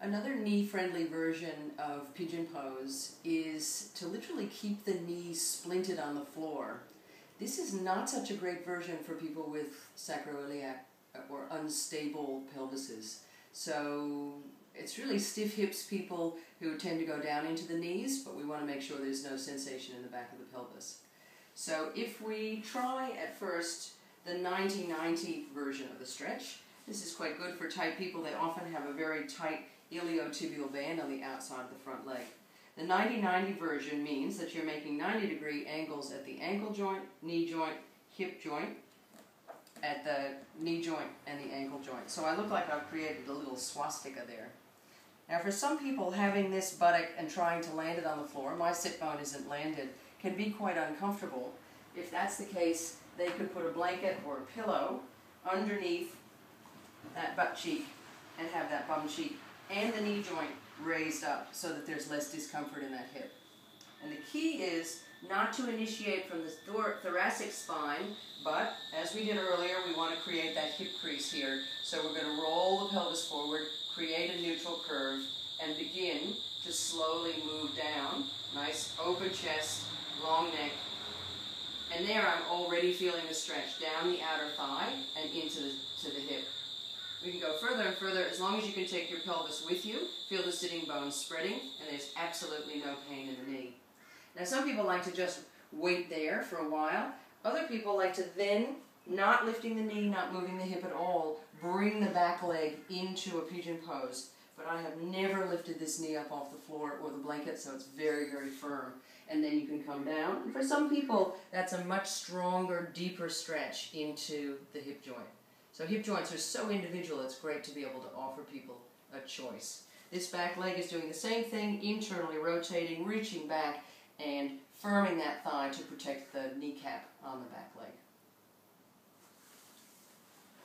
Another knee-friendly version of pigeon pose is to literally keep the knees splinted on the floor. This is not such a great version for people with sacroiliac or unstable pelvises. So it's really stiff hips people who tend to go down into the knees, but we want to make sure there's no sensation in the back of the pelvis. So if we try at first the 90-90 version of the stretch, this is quite good for tight people. They often have a very tight iliotibial band on the outside of the front leg. The 90-90 version means that you're making 90-degree angles at the ankle joint, knee joint, hip joint, at the knee joint and the ankle joint. So I look like I've created a little swastika there. Now for some people, having this buttock and trying to land it on the floor, my sit bone isn't landed, can be quite uncomfortable. If that's the case, they could put a blanket or a pillow underneath that butt cheek and have that bum cheek and the knee joint raised up so that there's less discomfort in that hip. And the key is not to initiate from the thoracic spine, but as we did earlier, we want to create that hip crease here. So we're going to roll the pelvis forward, create a neutral curve, and begin to slowly move down. Nice open chest, long neck. And there I'm already feeling the stretch down the outer thigh and into the hip. We can go further and further as long as you can take your pelvis with you. Feel the sitting bones spreading, and there's absolutely no pain in the knee. Now some people like to just wait there for a while. Other people like to then, not lifting the knee, not moving the hip at all, bring the back leg into a pigeon pose. But I have never lifted this knee up off the floor or the blanket, so it's very, very firm. And then you can come down. And for some people, that's a much stronger, deeper stretch into the hip joint. So hip joints are so individual, it's great to be able to offer people a choice. This back leg is doing the same thing, internally rotating, reaching back, and firming that thigh to protect the kneecap on the back leg.